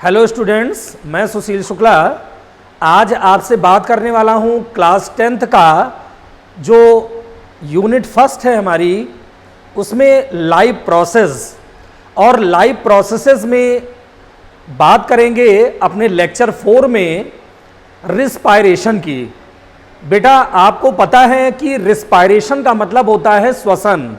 Hello students, मैं सुशील शुक्ला आज आपसे बात करने वाला हूं क्लास 10th का जो यूनिट फर्स्ट है हमारी, उसमें लाइव प्रोसेस और लाइव प्रोसेसेस में बात करेंगे अपने लेक्चर 4 में रिस्पायरेशन की। बेटा आपको पता है कि रिस्पायरेशन का मतलब होता है श्वसन,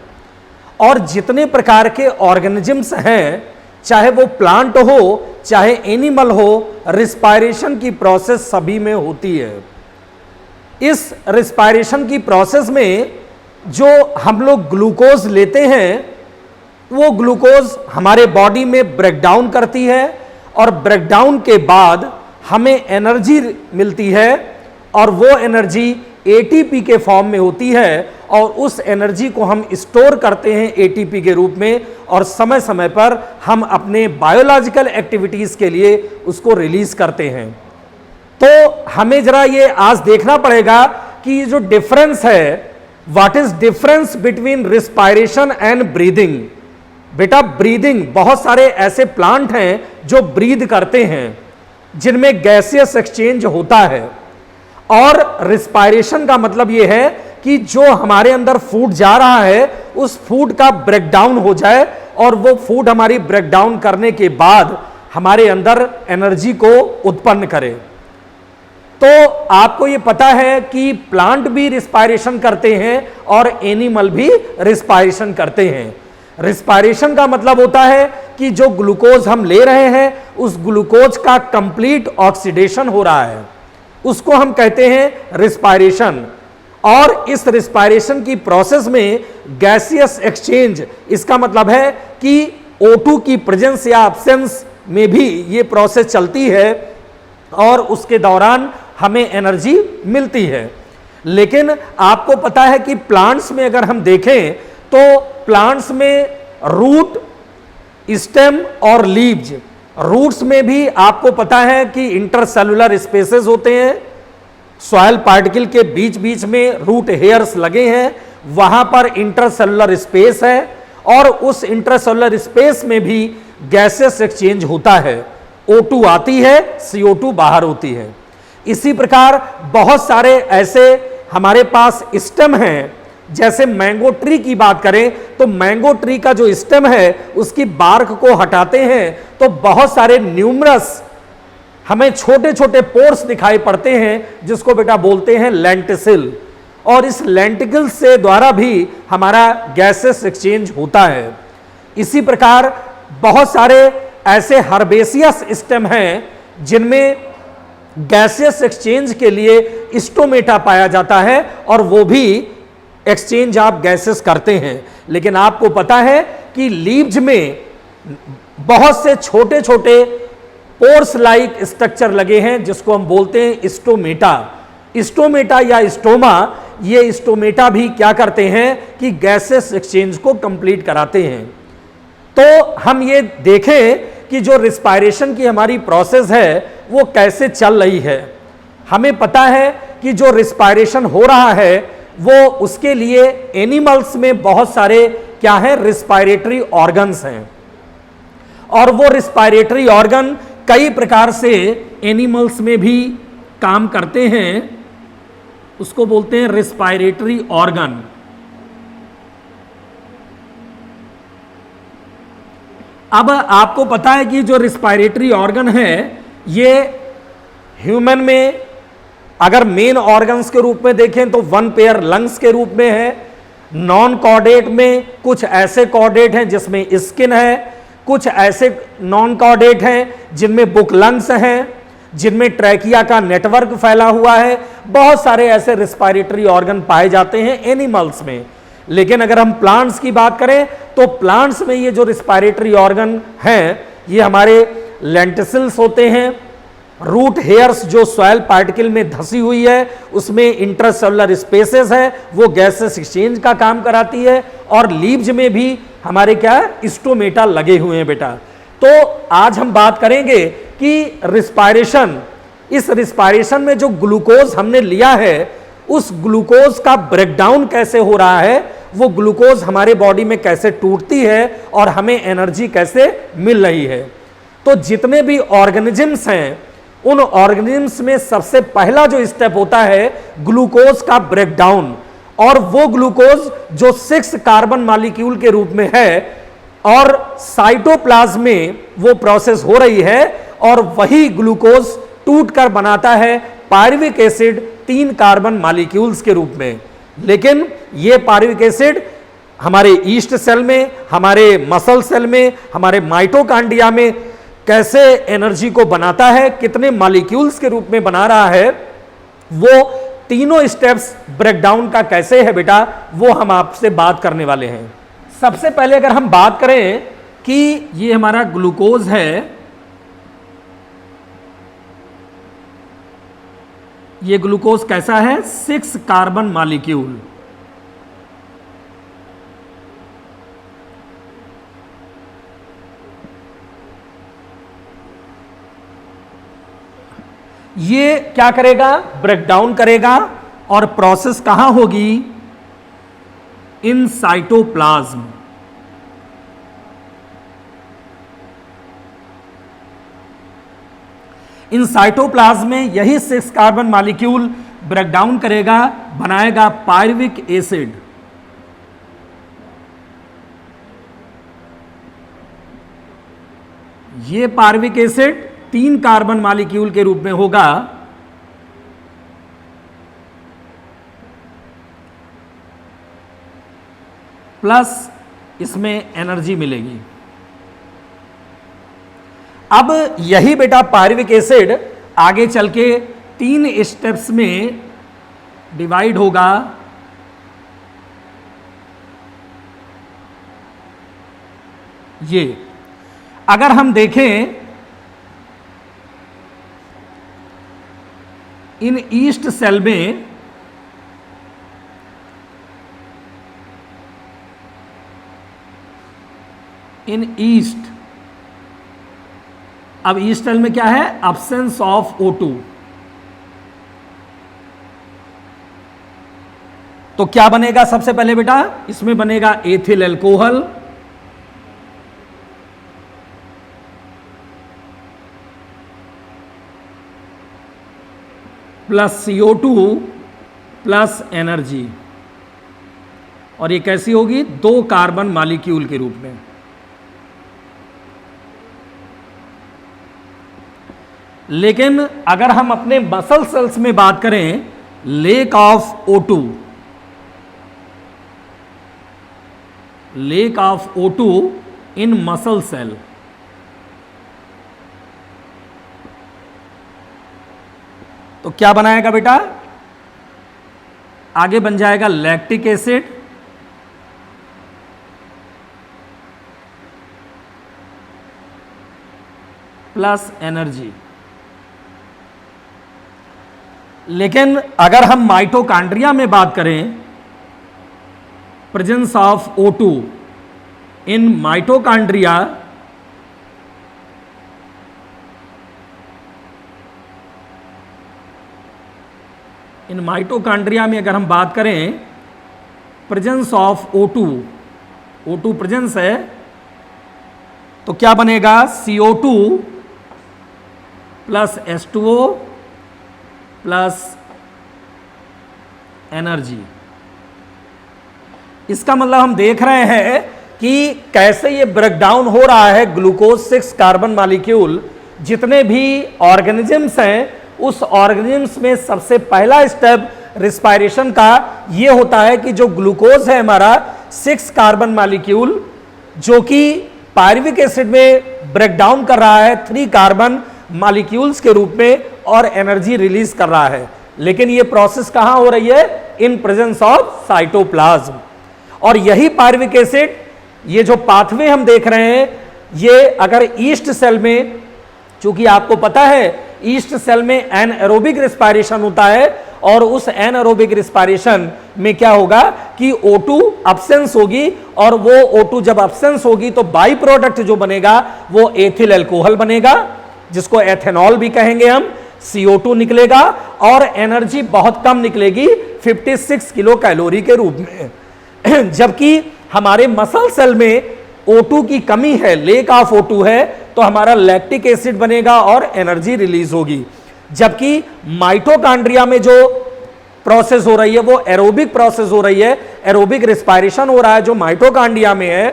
और जितने प्रकार के ऑर्गेनिजम्स हैं, चाहे वो प्लांट हो चाहे एनिमल हो, रिस्पायरेशन की प्रोसेस सभी में होती है। इस रिस्पायरेशन की प्रोसेस में जो हम लोग ग्लूकोज लेते हैं, वो ग्लूकोज हमारे बॉडी में ब्रेकडाउन करती है और ब्रेकडाउन के बाद हमें एनर्जी मिलती है, और वो एनर्जी एटीपी के फॉर्म में होती है, और उस एनर्जी को हम स्टोर करते हैं एटीपी के रूप में, और समय समय पर हम अपने बायोलॉजिकल एक्टिविटीज के लिए उसको रिलीज करते हैं। तो हमें जरा ये आज देखना पड़ेगा कि जो डिफरेंस है, what is difference between respiration and breathing. बेटा ब्रीदिंग, बहुत सारे ऐसे प्लांट हैं जो ब्रीद करते हैं, जिनमें गैसियस एक्सचेंज होता है, और रिस्पायरेशन का मतलब यह है कि जो हमारे अंदर फूड जा रहा है उस फूड का ब्रेकडाउन हो जाए, और वो फूड हमारी ब्रेकडाउन करने के बाद हमारे अंदर एनर्जी को उत्पन्न करे। तो आपको ये पता है कि प्लांट भी रिस्पायरेशन करते हैं और एनिमल भी रिस्पायरेशन करते हैं। रिस्पायरेशन का मतलब होता है कि जो ग्लूकोज हम ले रहे हैं उस ग्लूकोज का कंप्लीट ऑक्सीडेशन हो रहा है, उसको हम कहते हैं रिस्पायरेशन। और इस रिस्पायरेशन की प्रोसेस में गैसियस एक्सचेंज, इसका मतलब है कि O2 की प्रेजेंस या एब्सेंस में भी ये प्रोसेस चलती है, और उसके दौरान हमें एनर्जी मिलती है। लेकिन आपको पता है कि प्लांट्स में अगर हम देखें तो प्लांट्स में रूट, स्टेम और लीव्स, रूट्स में भी आपको पता है कि इंटरसेलुलर स्पेसेस होते हैं, सॉइल पार्टिकल के बीच बीच में रूट हेयर्स लगे हैं, वहां पर इंटरसेलुलर स्पेस है, और उस इंटरसेलुलर स्पेस में भी गैसेस एक्सचेंज होता है। O2 आती है, CO2 बाहर होती है। इसी प्रकार बहुत सारे ऐसे हमारे पास स्टेम हैं, जैसे मैंगो ट्री की बात करें तो मैंगो ट्री का जो स्टेम है उसकी बार्क को हटाते हैं तो बहुत सारे न्यूमरस हमें छोटे छोटे पोर्स दिखाई पड़ते हैं, जिसको बेटा बोलते हैं लेंटिसिल, और इस लेंटिकल से द्वारा भी हमारा गैसेस एक्सचेंज होता है। इसी प्रकार बहुत सारे ऐसे हर्बेसियस स्टेम हैं जिनमें गैसियस एक्सचेंज के लिए स्टोमेटा पाया जाता है, और वो भी एक्सचेंज आप गैसेस करते हैं। लेकिन आपको पता है कि लीव्स में बहुत से छोटे छोटे पोर्स लाइक स्ट्रक्चर लगे हैं, जिसको हम बोलते हैं स्टोमेटा। स्टोमेटा या स्टोमा, ये स्टोमेटा भी क्या करते हैं कि गैसेस एक्सचेंज को कंप्लीट कराते हैं। तो हम ये देखें कि जो रिस्पायरेशन की हमारी प्रोसेस है वो कैसे चल रही है। हमें पता है कि जो रिस्पायरेशन हो रहा है वो उसके लिए एनिमल्स में बहुत सारे क्या है, रिस्पायरेटरी ऑर्गन्स हैं, और वो रिस्पायरेटरी ऑर्गन कई प्रकार से एनिमल्स में भी काम करते हैं, उसको बोलते हैं रिस्पायरेटरी ऑर्गन। अब आपको पता है कि जो रिस्पायरेटरी ऑर्गन है ये ह्यूमन में अगर मेन ऑर्गन्स के रूप में देखें तो 1 पेयर लंग्स के रूप में है। नॉन कॉर्डेट में कुछ ऐसे कॉर्डेट हैं जिसमें स्किन है, कुछ ऐसे नॉन कॉर्डेट हैं जिनमें बुक लंग्स हैं, जिनमें ट्रैकिया का नेटवर्क फैला हुआ है। बहुत सारे ऐसे रिस्पायरेटरी ऑर्गन पाए जाते हैं एनिमल्स में। लेकिन अगर हम प्लांट्स की बात करें तो प्लांट्स में ये जो रिस्पायरेटरी ऑर्गन हैं ये हमारे लेंटिसिल्स होते हैं। रूट हेयर्स जो सॉइल पार्टिकल में धसी हुई है उसमें इंटरसेलुलर स्पेसेस है, वो गैसेस एक्सचेंज का काम कराती है, और लीव्स में भी हमारे क्या स्टोमेटा लगे हुए हैं बेटा। तो आज हम बात करेंगे कि रिस्पायरेशन, इस रिस्पायरेशन में जो ग्लूकोज हमने लिया है उस ग्लूकोज का ब्रेकडाउन कैसे हो रहा है, वो ग्लूकोज हमारे बॉडी में कैसे टूटती है और हमें एनर्जी कैसे मिल रही है। तो जितने भी ऑर्गेनिजम्स हैं उन ऑर्गेनिजम्स में सबसे पहला जो स्टेप होता है ग्लूकोज का ब्रेकडाउन, और वो ग्लूकोज जो 6 कार्बन मॉलिक्यूल के रूप में है और साइटोप्लाज्म में वो प्रोसेस हो रही है, और वही ग्लूकोज टूटकर बनाता है पायरुविक एसिड 3 कार्बन मॉलिक्यूल्स के रूप में। लेकिन ये पायरुविक एसिड हमारे ईस्ट सेल में, हमारे मसल सेल में, हमारे माइटोकांड्रिया में कैसे एनर्जी को बनाता है, कितने मॉलिक्यूल्स के रूप में बना रहा है, वो तीनों स्टेप्स ब्रेकडाउन का कैसे है बेटा, वो हम आपसे बात करने वाले हैं। सबसे पहले अगर हम बात करें कि ये हमारा ग्लूकोज है, ये ग्लूकोज कैसा है, 6 कार्बन मॉलिक्यूल। ये क्या करेगा, ब्रेकडाउन करेगा, और प्रोसेस कहां होगी, इन साइटोप्लाज्म। इन साइटोप्लाज्म में यही 6 कार्बन मॉलिक्यूल ब्रेकडाउन करेगा, बनाएगा पायरुविक एसिड। ये पायरुविक एसिड 3 कार्बन मॉलिक्यूल के रूप में होगा, प्लस इसमें एनर्जी मिलेगी। अब यही बेटा पायरुविक एसिड आगे चल के 3 स्टेप्स में डिवाइड होगा। ये अगर हम देखें इन ईस्ट सेल में इन ईस्ट, अब ईस्ट सेल में क्या है, एब्सेंस ऑफ O2, तो क्या बनेगा सबसे पहले बेटा, इसमें बनेगा ethyl alcohol, plus CO2 plus energy, और ये कैसी होगी, 2 कार्बन मॉलिक्यूल के रूप में। लेकिन अगर हम अपने मसल सेल्स में बात करें, lack of O2, lack of O2 in muscle cell, तो क्या बनाएगा बेटा, आगे बन जाएगा लैक्टिक एसिड, प्लस एनर्जी। लेकिन अगर हम माइटोकांड्रिया में बात करें, presence of O2 in mitochondria, in mitochondria में अगर हम बात करें प्रेजेंस ऑफ O2 प्रेजेंस है, तो क्या बनेगा, CO2 plus H2O plus energy. इसका मतलब हम देख रहे हैं कि कैसे ये ब्रेकडाउन हो रहा है ग्लूकोज 6 कार्बन मॉलिक्यूल। जितने भी ऑर्गेनिजम्स हैं उस ऑर्गेनिजम्स में सबसे पहला स्टेप रिस्पायरेशन का ये होता है कि जो ग्लूकोज है हमारा 6 कार्बन मॉलिक्यूल, जो कि पायरुविक एसिड में ब्रेकडाउन कर रहा है 3 कार्बन मॉलिक्यूल्स के रूप में और एनर्जी रिलीज कर रहा है। लेकिन ये प्रोसेस कहां हो रही है, इन प्रेजेंस ऑफ साइटोप्लाज्म। और यही पायरुविक एसिड, ये जो पाथवे हम देख रहे हैं, ये अगर ईस्ट सेल में, चूंकि आपको पता है ईस्ट सेल में एनएरोबिक रिस्पायरेशन होता है, और उस एनएरोबिक रिस्पायरेशन में क्या होगा कि O2 अब्सेंस होगी, और वो O2 जब अब्सेंस होगी तो बाई प्रोडक्ट जो बनेगा वो एथिल अल्कोहल बनेगा, जिसको एथेनॉल भी कहेंगे हम। CO2 निकलेगा और एनर्जी बहुत कम निकलेगी, 56 किलो कैलोरी के रूप में। जबकि हमारे मसल सेल में O2 की कमी है, लेक ऑफ O2 है, तो हमारा लैक्टिक एसिड बनेगा और एनर्जी रिलीज होगी। जबकि माइटोकॉन्ड्रिया में जो प्रोसेस हो रही है वो एरोबिक प्रोसेस हो रही है, एरोबिक रिस्पायरेशन हो रहा है जो माइटोकॉन्ड्रिया में है,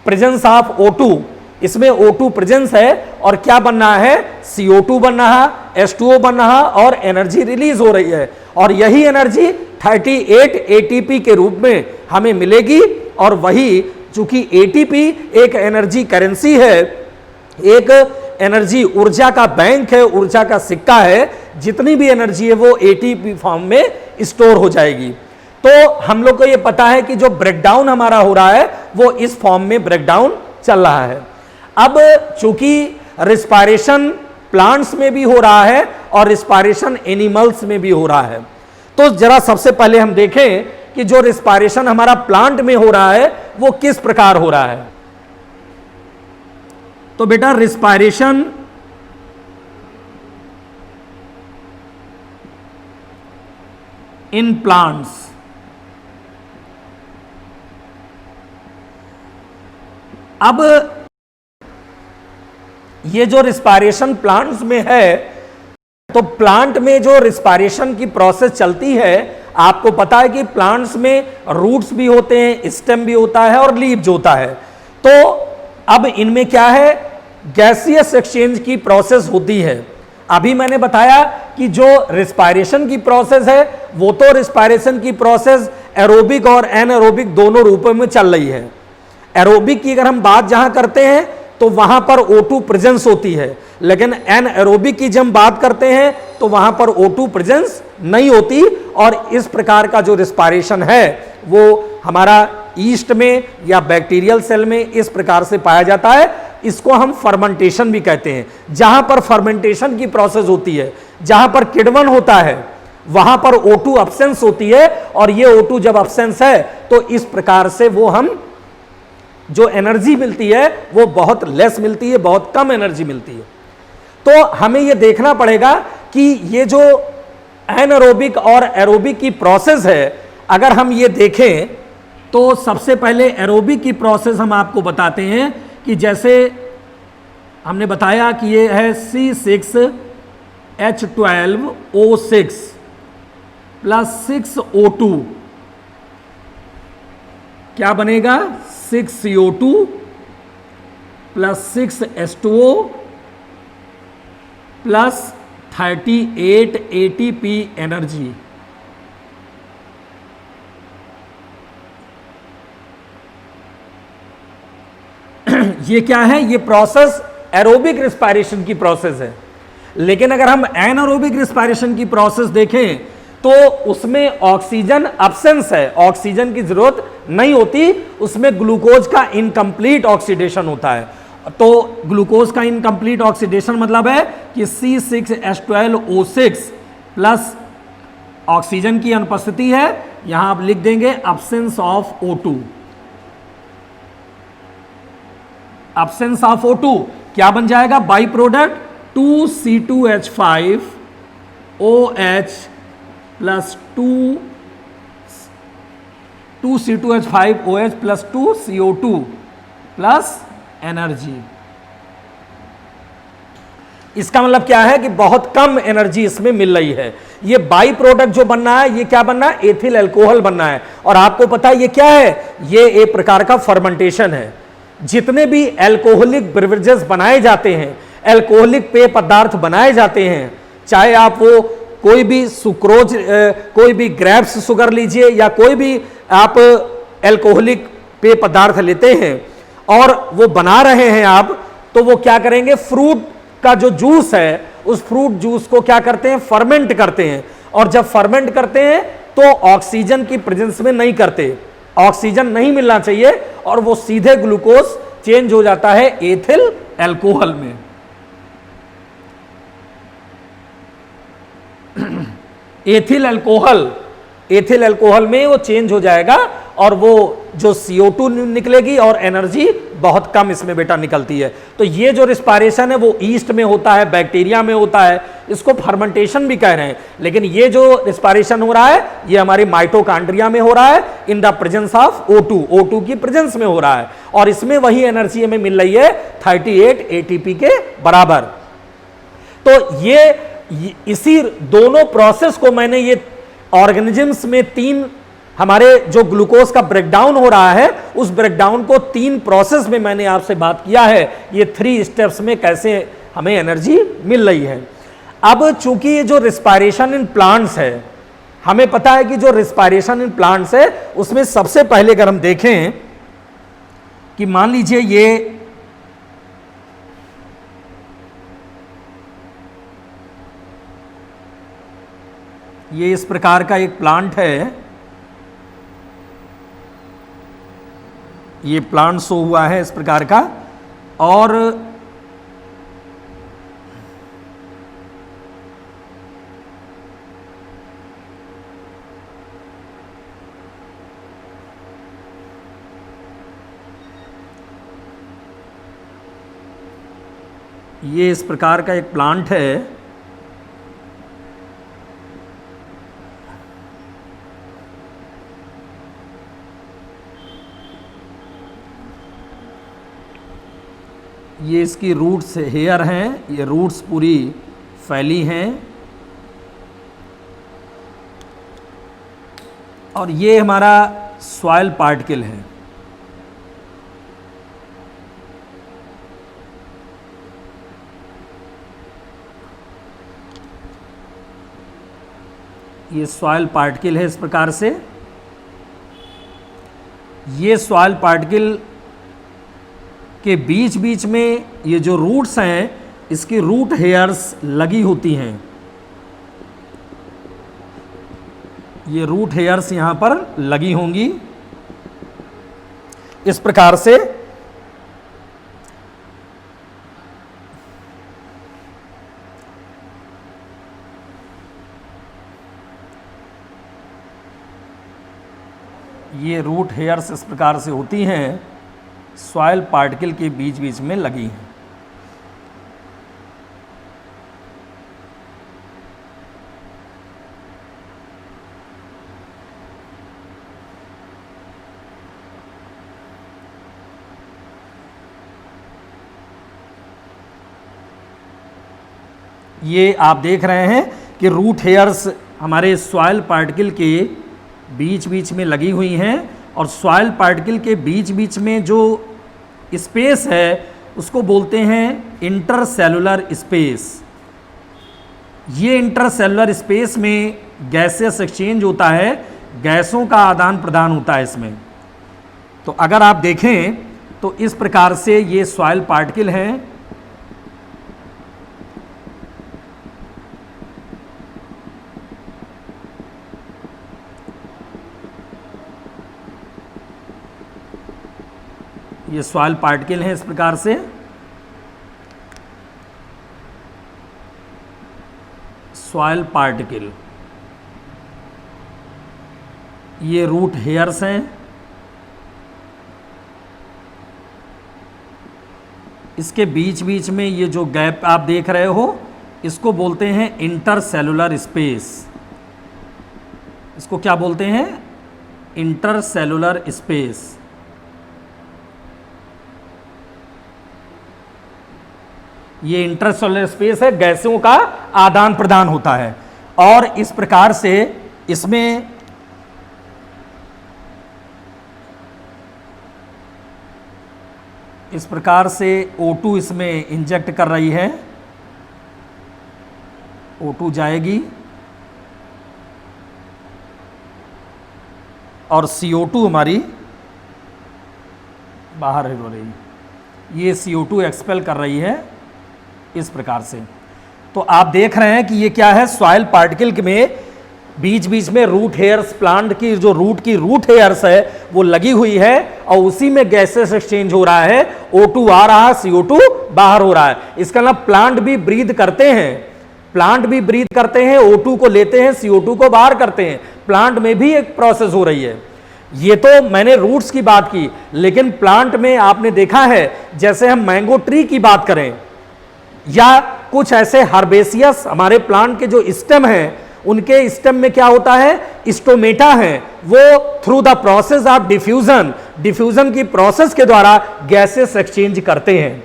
प्रेजेंस ऑफ O2, इसमें O2 प्रेजेंस है और क्या बन रहा है, CO2 बन रहा, H2O बन रहा और एनर्जी रिलीज हो रही है। और यही एनर्जी 38 ATP के रूप में हमें मिलेगी। और वही चूंकि ATP एक एनर्जी करेंसी है, एक एनर्जी ऊर्जा का बैंक है, ऊर्जा का सिक्का है, जितनी भी एनर्जी है वो ATP फॉर्म में स्टोर हो जाएगी। तो हम लोग को ये पता है कि जो ब्रेकडाउन हमारा हो रहा है वो इस फॉर्म में ब्रेकडाउन चल रहा है। अब चूंकि रिस्पायरेशन प्लांट्स में भी हो रहा है और रिस्पायरेशन एनिमल्स में भी हो रहा है, तो जरा सबसे पहले हम देखें कि जो रिस्पायरेशन हमारा प्लांट में हो रहा है वो किस प्रकार हो रहा है। तो बेटा रिस्पायरेशन इन प्लांट्स, अब ये जो रिस्पायरेशन प्लांट्स में है, तो प्लांट में जो रिस्पायरेशन की प्रोसेस चलती है, आपको पता है कि प्लांट्स में रूट्स भी होते हैं, स्टेम भी होता है और लीव्स होता है। तो अब इनमें क्या है, गैसियस एक्सचेंज की प्रोसेस होती है। अभी मैंने बताया कि जो रिस्पायरेशन की प्रोसेस है वो तो रिस्पायरेशन की प्रोसेस एरोबिक और एनएरोबिक दोनों रूपों में चल रही है। एरोबिक की अगर हम बात जहां करते हैं तो वहां पर O2 प्रेजेंस होती है, लेकिन एनएरोबिक की जब हम बात करते हैं तो वहां पर O2 प्रेजेंस नहीं होती। और इस प्रकार का जो रिस्पायरेशन है वो हमारा ईस्ट में या बैक्टीरियल सेल में इस प्रकार से पाया जाता है। इसको हम फर्मेंटेशन भी कहते हैं। जहां पर फर्मेंटेशन की प्रोसेस होती है, जहां पर किण्वन होता है, वहां पर O2 अब्सेंस होती है। और ये O2 जब अब्सेंस है तो इस प्रकार से वो हम जो एनर्जी मिलती है वो बहुत लेस मिलती है, बहुत कम एनर्जी मिलती है। तो हमें ये देखना पड़ेगा कि ये जो एनारोबिक और एरोबिक की प्रोसेस है, अगर हम ये देखें तो सबसे पहले एरोबिक की प्रोसेस हम आपको बताते हैं कि जैसे हमने बताया कि ये है C6H12O6 प्लस 6O2, क्या बनेगा 6CO2 plus 6H2O plus 38 ATP energy. ये क्या है, ये प्रोसेस एरोबिक रिस्पायरेशन की प्रोसेस है। लेकिन अगर हम एनारोबिक रिस्पायरेशन की प्रोसेस देखें तो उसमें ऑक्सीजन अब्सेंस है, ऑक्सीजन की जरूरत नहीं होती, उसमें ग्लूकोज का इनकम्प्लीट ऑक्सीडेशन होता है। तो ग्लूकोज का इनकम्प्लीट ऑक्सीडेशन मतलब है कि C6H12O6 प्लस ऑक्सीजन की अनुपस्थिति है, यहां आप लिख देंगे absence of O2। Absence of O2 क्या बन जाएगा, by product 2C2H5OH plus 2C2H5OH plus 2CO2 plus energy. इसका मतलब क्या है कि बहुत कम एनर्जी इसमें मिल रही है। ये बाई प्रोडक्ट जो बनना है, ये क्या बनना है, एथिल अल्कोहल बनना है। और आपको पता है ये क्या है, ये एक प्रकार का फर्मेंटेशन है। जितने भी अल्कोहलिक बेवरेजेस बनाए जाते हैं, अल्कोहलिक पेय पदार्थ बनाए जाते हैं, चाहे आप वो कोई भी सुक्रोज, कोई भी ग्रेप्स शुगर लीजिए या कोई भी आप अल्कोहलिक पेय पदार्थ लेते हैं और वो बना रहे हैं आप, तो वो क्या करेंगे, फ्रूट का जो जूस है उस फ्रूट जूस को क्या करते हैं, फर्मेंट करते हैं। और जब फर्मेंट करते हैं तो ऑक्सीजन की प्रेजेंस में नहीं करते, ऑक्सीजन नहीं मिलना चाहिए और वो सीधे ग्लूकोज चेंज हो जाता है एथिल अल्कोहल में। एथिल अल्कोहल में वो चेंज हो जाएगा और वो जो CO2 निकलेगी और एनर्जी बहुत कम इसमें बेटा निकलती है। तो ये जो रिस्पायरेशन है वो ईस्ट में होता है, बैक्टीरिया में होता है, इसको फर्मेंटेशन भी कह रहे हैं। लेकिन ये जो रिस्पायरेशन हो रहा है ये हमारे माइटोकॉन्ड्रिया में हो रहा है in the presence of O2 की प्रेजेंस में हो रहा है, और इसमें वही एनर्जी हमें मिल रही है 38 ATP के बराबर। तो ये इसी दोनों प्रोसेस को मैंने ये ऑर्गेनिजम्स में तीन हमारे जो ग्लूकोज का ब्रेकडाउन हो रहा है उस ब्रेकडाउन को तीन प्रोसेस में मैंने आपसे बात किया है, ये 3 स्टेप्स में कैसे हमें एनर्जी मिल रही है। अब चूंकि ये जो रिस्पायरेशन इन प्लांट्स है, हमें पता है कि जो रिस्पायरेशन इन प्लांट्स है उसमें सबसे पहले अगर हम देखें कि मान लीजिए ये इस प्रकार का एक प्लांट है, ये प्लांट शो हुआ है इस प्रकार का, और ये इस प्रकार का एक प्लांट है। ये इसकी रूट्स हेयर हैं, ये रूट्स पूरी फैली हैं, और ये हमारा सॉइल पार्टिकल है। ये सॉइल पार्टिकल है इस प्रकार से। ये सॉइल पार्टिकल के बीच बीच में ये जो रूट्स हैं इसकी रूट हेयर्स लगी होती हैं, ये रूट हेयर्स यहां पर लगी होंगी इस प्रकार से। ये रूट हेयर्स इस प्रकार से होती हैं, सॉइल पार्टिकल के बीच बीच में लगी हैं। ये आप देख रहे हैं कि रूट हेयर्स हमारे सॉइल पार्टिकल के बीच बीच में लगी हुई हैं, और सॉइल पार्टिकल के बीच बीच में जो स्पेस है उसको बोलते हैं इंटरसेलुलर स्पेस। ये इंटरसेलुलर स्पेस में गैसेस एक्सचेंज होता है, गैसों का आदान प्रदान होता है इसमें। तो अगर आप देखें तो इस प्रकार से ये सॉइल पार्टिकल हैं, ये सॉइल पार्टिकल हैं इस प्रकार से। सॉइल पार्टिकल, ये रूट हेयर्स हैं, इसके बीच बीच में ये जो गैप आप देख रहे हो इसको बोलते हैं इंटरसेलुलर स्पेस। इसको क्या बोलते हैं? Intercellular space. ये इंटरसेलुलर स्पेस है, गैसों का आदान प्रदान होता है, और इस प्रकार से इसमें इस प्रकार से O2 इसमें इंजेक्ट कर रही है, O2 जाएगी और CO2 हमारी बाहर हो रही, ये CO2 एक्सपेल कर रही है इस प्रकार से। तो आप देख रहे हैं कि ये क्या है, सॉइल पार्टिकल में बीच बीच में रूट हेयर्स, प्लांट की जो रूट हेयर्स है वो लगी हुई है, और उसी में गैसेस एक्सचेंज हो रहा है, O2 आ रहा है, CO2 बाहर हो रहा है। इसका मतलब प्लांट भी ब्रीथ करते हैं, O2 को लेते हैं, CO2 को बाहर करते हैं, प्लांट में भी एक प्रोसेस हो रही है। ये तो मैंने रूट्स की बात की, लेकिन प्लांट में आपने देखा है, जैसे हम मैंगो ट्री की बात करें या कुछ ऐसे हर्बेसियस हमारे प्लांट के जो स्टेम हैं, उनके स्टेम में क्या होता है, स्टोमेटा है, वो through the process of diffusion की प्रोसेस के द्वारा गैसेस एक्सचेंज करते हैं।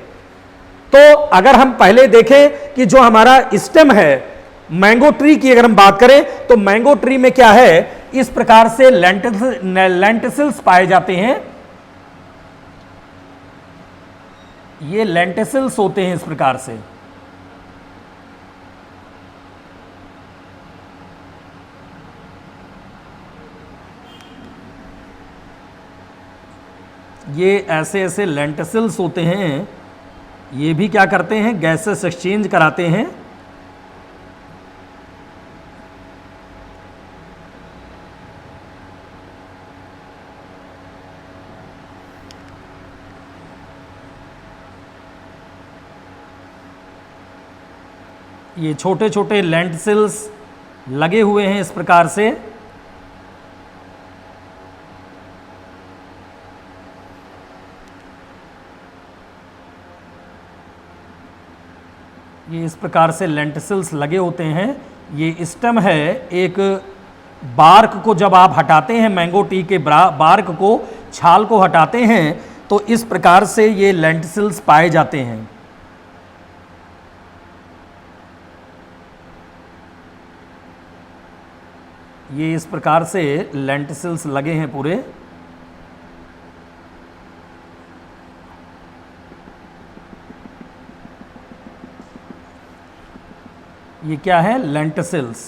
तो अगर हम पहले देखें कि जो हमारा स्टेम है मैंगो ट्री की, अगर हम बात करें तो मैंगो ट्री में क्या है, इस प्रकार से लेंटिसिल्स पाए जाते हैं। ये लेंटिसिल्स होते हैं इस प्रकार से। ये ऐसे ऐसे लेंटिसिल्स होते हैं, ये भी क्या करते हैं, गैसेस एक्सचेंज कराते हैं। ये छोटे छोटे लेंटिसिल्स लगे हुए हैं इस प्रकार से। ये इस प्रकार से लेंटिसिल्स लगे होते हैं। ये स्टेम है, एक बार्क को जब आप हटाते हैं, मैंगो टी के बार्क को, छाल को हटाते हैं, तो इस प्रकार से ये लेंटिसिल्स पाए जाते हैं। ये इस प्रकार से लेंटिसिल्स लगे हैं पूरे। ये क्या है, लेंटिसिल्स।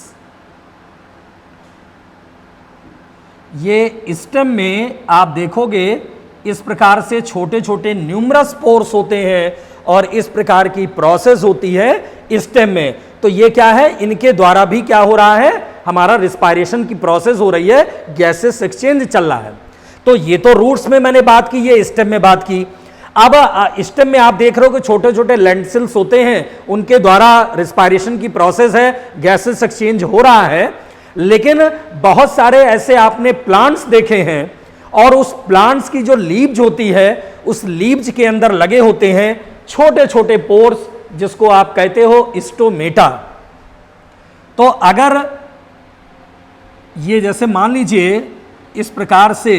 ये स्टेम में आप देखोगे इस प्रकार से छोटे छोटे न्यूमरस पोर्स होते हैं और इस प्रकार की प्रोसेस होती है स्टेम में। तो ये क्या है, इनके द्वारा भी क्या हो रहा है, हमारा रिस्पायरेशन की प्रोसेस हो रही है, गैसेस एक्सचेंज चल रहा है। तो ये तो रूट्स में मैंने बात की, ये स्टेम में बात की। अब स्टेम में आप देख रहे हो कि छोटे छोटे लेंटिसिल्स होते हैं, उनके द्वारा रिस्पायरेशन की प्रोसेस है, गैसेस एक्सचेंज हो रहा है। लेकिन बहुत सारे ऐसे आपने प्लांट्स देखे हैं और उस प्लांट्स की जो लीव्स होती है, उस लीव्स के अंदर लगे होते हैं छोटे छोटे पोर्स, जिसको आप कहते हो स्टोमेटा। तो अगर ये जैसे मान लीजिए इस प्रकार से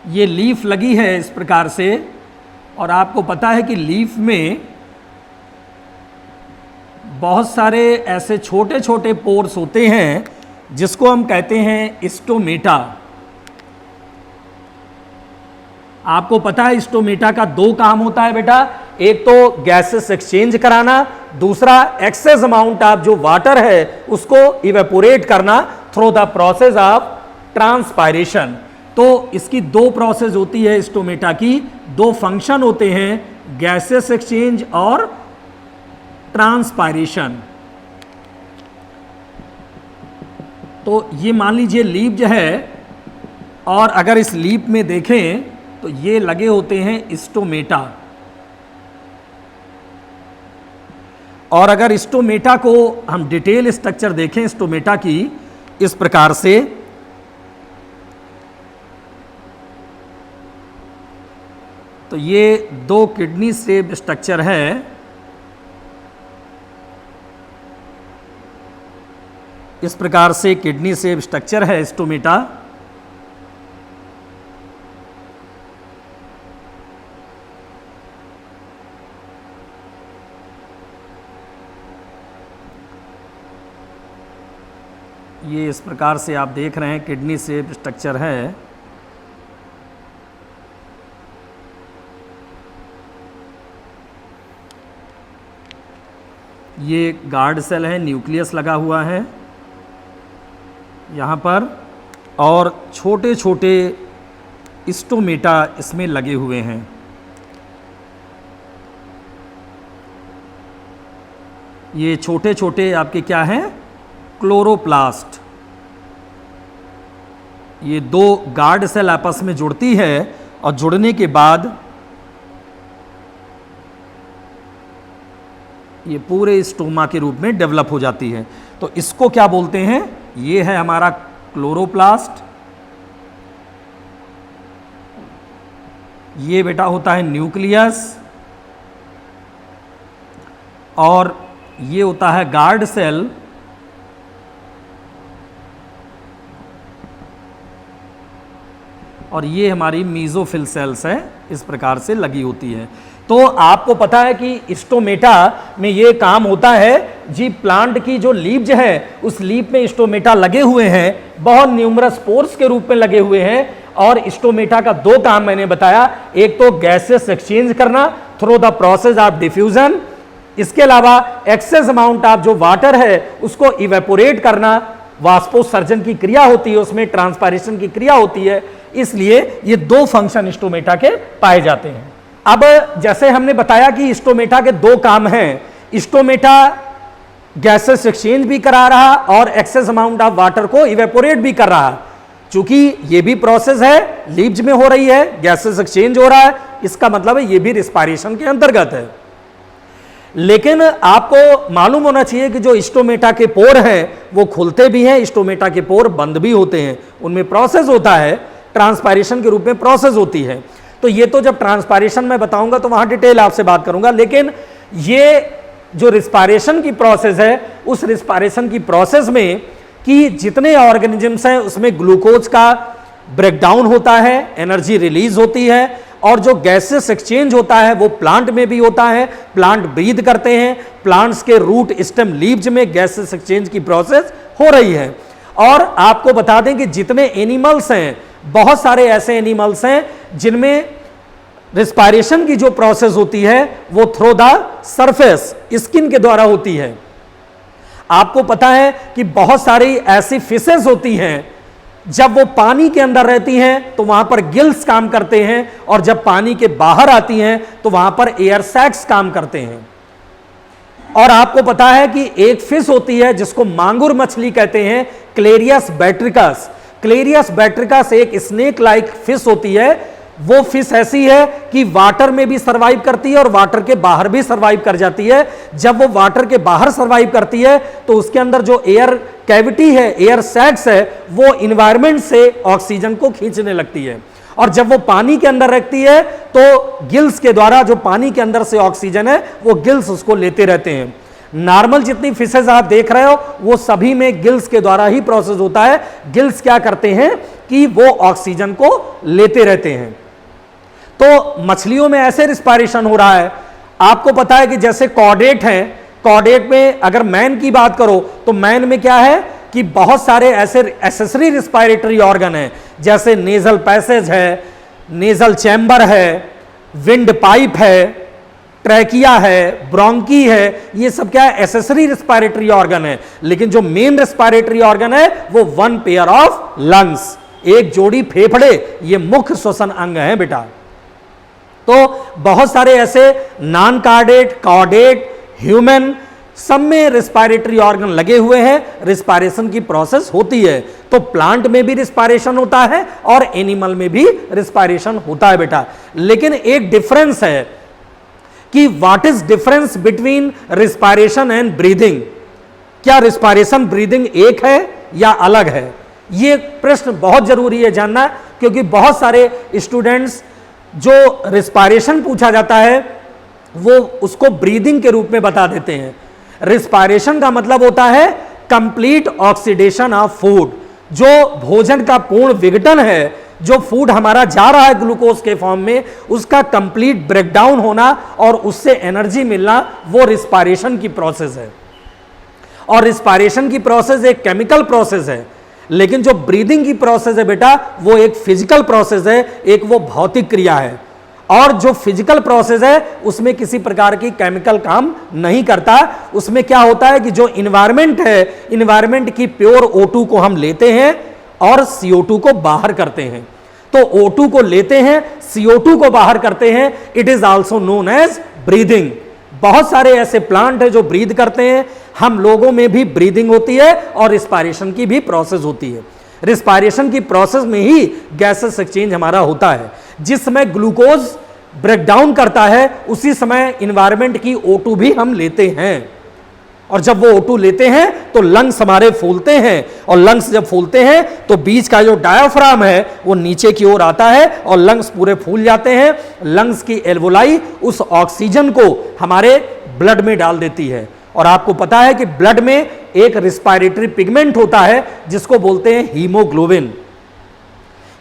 ये लीफ लगी है इस प्रकार से, और आपको पता है कि लीफ में बहुत सारे ऐसे छोटे छोटे पोर्स होते हैं जिसको हम कहते हैं स्टोमेटा। आपको पता है स्टोमेटा का दो काम होता है बेटा, एक तो गैसेस एक्सचेंज कराना, दूसरा एक्सेस अमाउंट ऑफ जो वाटर है उसको इवेपोरेट करना through the process of transpiration. तो इसकी दो प्रोसेस होती है स्टोमेटा की, दो फंक्शन होते हैं, गैसेस एक्सचेंज और ट्रांसपायरेशन। तो ये मान लीजिए लीफ जो है, और अगर इस लीफ में देखें तो ये लगे होते हैं स्टोमेटा। और अगर स्टोमेटा को हम डिटेल स्ट्रक्चर देखें स्टोमेटा की इस प्रकार से, तो ये दो किडनी शेप स्ट्रक्चर है। इस प्रकार से किडनी शेप स्ट्रक्चर है स्टोमेटा। ये इस प्रकार से आप देख रहे हैं किडनी शेप स्ट्रक्चर है। ये गार्ड सेल है, न्यूक्लियस लगा हुआ है यहाँ पर, और छोटे छोटे स्टोमेटा इसमें लगे हुए हैं। ये छोटे छोटे आपके क्या हैं, क्लोरोप्लास्ट। ये दो गार्ड सेल आपस में जुड़ती है और जुड़ने के बाद ये पूरे स्टोमा के रूप में डेवलप हो जाती है। तो इसको क्या बोलते हैं, ये है हमारा क्लोरोप्लास्ट, ये बेटा होता है न्यूक्लियस, और ये होता है गार्ड सेल, और ये हमारी मीजोफिल सेल्स है, इस प्रकार से लगी होती है। तो आपको पता है कि स्टोमेटा में ये काम होता है जी, प्लांट की जो लीव्स है उस लीव में स्टोमेटा लगे हुए हैं, बहुत न्यूमरस पोर्स के रूप में लगे हुए हैं। और स्टोमेटा का दो काम मैंने बताया, एक तो गैसेस एक्सचेंज करना through the process of diffusion, इसके अलावा एक्सेस अमाउंट ऑफ जो वाटर है उसको इवेपोरेट करना, वाष्पोत्सर्जन की क्रिया होती है, उसमें ट्रांसपायरेशन की क्रिया होती है। इसलिए ये दो फंक्शन स्टोमेटा के पाए जाते हैं। अब जैसे हमने बताया कि स्टोमेटा के दो काम हैं, स्टोमेटा गैसेस एक्सचेंज भी करा रहा और एक्सेस अमाउंट ऑफ वाटर को इवेपोरेट भी कर रहा। चूंकि ये भी प्रोसेस है, लीव्स में हो रही है, गैसेस एक्सचेंज हो रहा है, इसका मतलब है ये भी रिस्पायरेशन के अंतर्गत है। लेकिन आपको मालूम होना चाहिए कि जो स्टोमेटा के पोर हैं वो खुलते भी हैं, स्टोमेटा के पोर बंद भी होते हैं, उनमें प्रोसेस होता है, ट्रांसपायरेशन के रूप में प्रोसेस होती है। तो ये तो जब ट्रांसपायरेशन में बताऊंगा तो वहां डिटेल आपसे बात करूंगा, लेकिन ये जो रिस्पायरेशन की प्रोसेस है, उस रिस्पायरेशन की प्रोसेस में कि जितने ऑर्गेनिजम्स हैं उसमें ग्लूकोज का ब्रेकडाउन होता है, एनर्जी रिलीज होती है, और जो गैसेस एक्सचेंज होता है वो प्लांट में भी होता है, प्लांट ब्रीथ करते हैं, प्लांट्स के रूट स्टेम लीव्स में गैसेस एक्सचेंज की प्रोसेस हो रही है। और आपको बता दें कि जितने एनिमल्स हैं, बहुत सारे ऐसे एनिमल्स हैं जिनमें रिस्पायरेशन की जो प्रोसेस होती है वो थ्रू द सरफेस स्किन के द्वारा होती है। आपको पता है कि बहुत सारी ऐसी फिशेस होती हैं, जब वो पानी के अंदर रहती हैं तो वहां पर गिल्स काम करते हैं, और जब पानी के बाहर आती हैं तो वहां पर एयर सैक्स काम करते हैं। और आपको पता है कि एक फिश होती है जिसको मांगुर मछली कहते हैं, क्लेरियस बैट्रिकस। क्लेरियस बैट्रिकस एक स्नेक लाइक फिश होती है। वो फिश ऐसी है कि वाटर में भी सरवाइव करती है और वाटर के बाहर भी सरवाइव कर जाती है। जब वो वाटर के बाहर सरवाइव करती है तो उसके अंदर जो एयर कैविटी है, एयर सैक्स है, वो इन्वायरमेंट से ऑक्सीजन को खींचने लगती है। और जब वो पानी के अंदर रहती है तो गिल्स के द्वारा जो पानी के अंदर से ऑक्सीजन है वो गिल्स उसको लेते रहते हैं। नॉर्मल जितनी फिशेज आप देख रहे हो वो सभी में गिल्स के द्वारा ही प्रोसेस होता है। गिल्स क्या करते हैं कि वो ऑक्सीजन को लेते रहते हैं। तो मछलियों में ऐसे रिस्पायरेशन हो रहा है। आपको पता है कि जैसे कॉर्डेट हैं, कॉर्डेट में अगर मैन की बात करो तो मैन में क्या है कि बहुत सारे ऐसे एसेसरी रिस्पायरेटरी ऑर्गन हैं, जैसे नेजल पैसेज है, नेजल चैम्बर है, विंड पाइप है, ट्रैकिया है, ब्रोंकी है, ये सब क्या है, एसेसरी रिस्पायरेटरी ऑर्गन है। लेकिन जो मेन रिस्पायरेटरी ऑर्गन है वो वन पेयर ऑफ लंग्स, एक जोड़ी फेफड़े, ये मुख्य श्वसन अंग है बेटा। तो बहुत सारे ऐसे नॉन कार्डेट, कॉर्डेट, ह्यूमन, सब में रिस्पायरेटरी ऑर्गन लगे हुए हैं, रिस्पायरेशन की प्रोसेस होती है। तो प्लांट में भी रिस्पायरेशन होता है और एनिमल में भी रिस्पायरेशन होता है बेटा। लेकिन एक डिफरेंस है कि what is difference between respiration and breathing. क्या रिस्पायरेशन ब्रीदिंग एक है या अलग है? ये प्रश्न बहुत जरूरी है जानना, क्योंकि बहुत सारे स्टूडेंट्स जो रिस्पायरेशन पूछा जाता है वो उसको ब्रीदिंग के रूप में बता देते हैं। रिस्पायरेशन का मतलब होता है कंप्लीट ऑक्सीडेशन ऑफ फूड, जो भोजन का पूर्ण विघटन है, जो फूड हमारा जा रहा है ग्लूकोज के फॉर्म में, उसका कंप्लीट ब्रेकडाउन होना और उससे एनर्जी मिलना, वो रिस्पायरेशन की प्रोसेस है। और रिस्पायरेशन की प्रोसेस एक केमिकल प्रोसेस है, लेकिन जो ब्रीदिंग की प्रोसेस है बेटा वो एक फिजिकल प्रोसेस है, एक वो भौतिक क्रिया है। और जो फिजिकल प्रोसेस है उसमें किसी प्रकार की केमिकल काम नहीं करता। उसमें क्या होता है कि जो इन्वायरमेंट है, इन्वायरमेंट की प्योर O2 को हम लेते हैं और CO2 को बाहर करते हैं। तो O2 को लेते हैं, CO2 को बाहर करते हैं, it is also known as breathing. बहुत सारे ऐसे प्लांट है जो ब्रीद करते हैं, हम लोगों में भी ब्रीदिंग होती है और रिस्पायरेशन की भी प्रोसेस होती है। रिस्पायरेशन की प्रोसेस में ही गैसेस एक्सचेंज हमारा होता है। जिस समय ग्लूकोज ब्रेक डाउन करता है, उसी समय इन्वायरमेंट की O2 भी हम लेते हैं। और जब वो O2 लेते हैं तो लंग्स हमारे फूलते हैं, और लंग्स जब फूलते हैं तो बीच का जो डायाफ्राम है वो नीचे की ओर आता है और लंग्स पूरे फूल जाते हैं। लंग्स की एल्वोलाई उस ऑक्सीजन को हमारे ब्लड में डाल देती है। और आपको पता है कि ब्लड में एक रिस्पायरेटरी पिगमेंट होता है जिसको बोलते हैं हीमोग्लोबिन।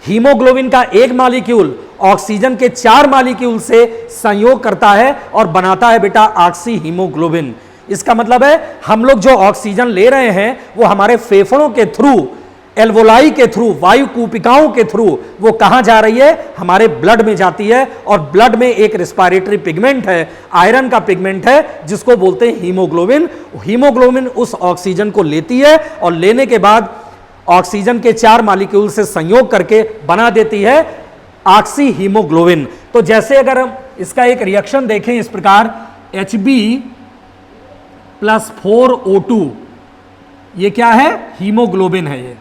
हीमोग्लोबिन का एक मॉलिक्यूल ऑक्सीजन के 4 मॉलिक्यूल से संयोग करता है और बनाता है बेटा ऑक्सी हीमोग्लोबिन। इसका मतलब है हम लोग जो ऑक्सीजन ले रहे हैं वो हमारे फेफड़ों के थ्रू, एल्वोलाई के थ्रू, वायु कूपिकाओं के थ्रू वो कहां जा रही है, हमारे ब्लड में जाती है। और ब्लड में एक रिस्पायरेटरी पिगमेंट है, आयरन का पिगमेंट है जिसको बोलते हैं हीमोग्लोबिन। हीमोग्लोबिन उस ऑक्सीजन को लेती है और लेने के बाद ऑक्सीजन के 4 मॉलिक्यूल से संयोग करके बना देती है ऑक्सी हीमोग्लोबिन। तो जैसे अगर हम इसका एक रिएक्शन देखें इस प्रकार, Hb+4O2, ये क्या है, हीमोग्लोबिन है।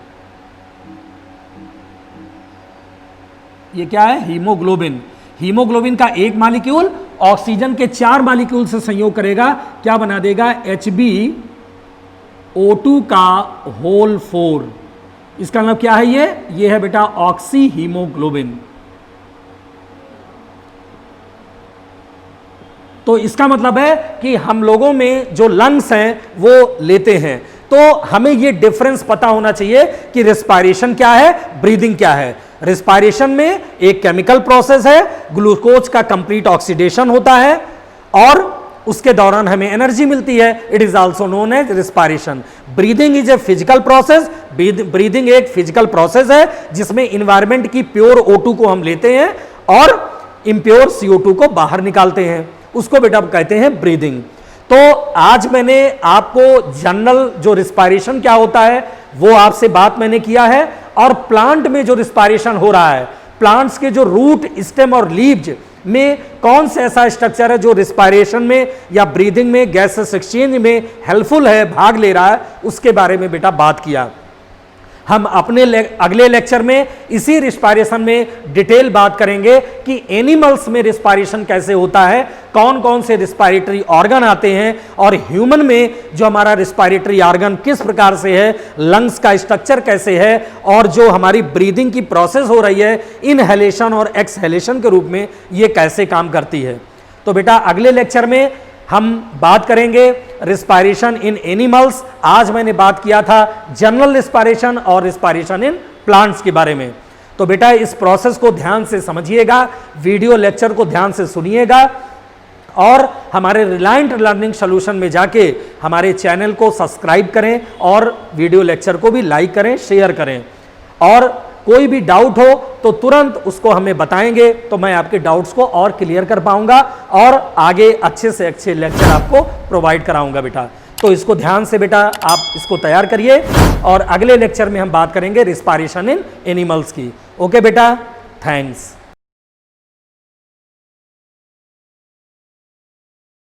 ये क्या है, हीमोग्लोबिन। हीमोग्लोबिन का एक मॉलिक्यूल ऑक्सीजन के 4 मॉलिक्यूल से संयोग करेगा, क्या बना देगा, HbO2 का होल 4। इसका मतलब क्या है, ये है बेटा ऑक्सी हीमोग्लोबिन। तो इसका मतलब है कि हम लोगों में जो लंग्स हैं वो लेते हैं। तो हमें ये डिफरेंस पता होना चाहिए कि रिस्पायरेशन क्या है, ब्रीदिंग क्या है। रिस्पायरेशन में एक केमिकल प्रोसेस है, ग्लूकोज का कंप्लीट ऑक्सीडेशन होता है और उसके दौरान हमें एनर्जी मिलती है। It is also known as respiration. Breathing is a physical process. Breathing एक फिजिकल प्रोसेस है जिसमें इन्वायरमेंट की प्योर O2 को हम लेते हैं और इम्प्योर CO2 को बाहर निकालते हैं, उसको बेटा कहते हैं ब्रीदिंग। तो आज मैंने आपको जनरल जो रिस्पायरेशन क्या होता है वो आपसे बात मैंने किया है, और प्लांट में जो रिस्पायरेशन हो रहा है, प्लांट्स के जो रूट, स्टेम और लीव्स में कौन सा ऐसा स्ट्रक्चर है जो रिस्पायरेशन में या ब्रीदिंग में, गैसेस एक्सचेंज में हेल्पफुल है, भाग ले रहा है, उसके बारे में बेटा बात किया। हम अपने अगले लेक्चर में इसी रिस्पायरेशन में डिटेल बात करेंगे कि एनिमल्स में रिस्पायरेशन कैसे होता है, कौन कौन से रिस्पायरेटरी ऑर्गन आते हैं, और ह्यूमन में जो हमारा रिस्पायरेटरी ऑर्गन किस प्रकार से है, लंग्स का स्ट्रक्चर कैसे है, और जो हमारी ब्रीदिंग की प्रोसेस हो रही है इनहेलेशन और एक्सहेलेशन के रूप में ये कैसे काम करती है। तो बेटा अगले लेक्चर में हम बात करेंगे रिस्पायरेशन इन एनिमल्स। आज मैंने बात किया था जनरल रिस्पायरेशन और रिस्पायरेशन इन प्लांट्स के बारे में। तो बेटा इस प्रोसेस को ध्यान से समझिएगा, वीडियो लेक्चर को ध्यान से सुनिएगा, और हमारे रिलायंट लर्निंग सॉल्यूशन में जाके हमारे चैनल को सब्सक्राइब करें और वीडियो लेक्चर को भी लाइक करें, शेयर करें। और कोई भी डाउट हो तो तुरंत उसको हमें बताएंगे, तो मैं आपके डाउट्स को और क्लियर कर पाऊंगा और आगे अच्छे से अच्छे लेक्चर आपको प्रोवाइड कराऊंगा बेटा। तो इसको ध्यान से बेटा आप इसको तैयार करिए, और अगले लेक्चर में हम बात करेंगे रिस्पायरेशन इन एनिमल्स की। ओके बेटा, थैंक्स।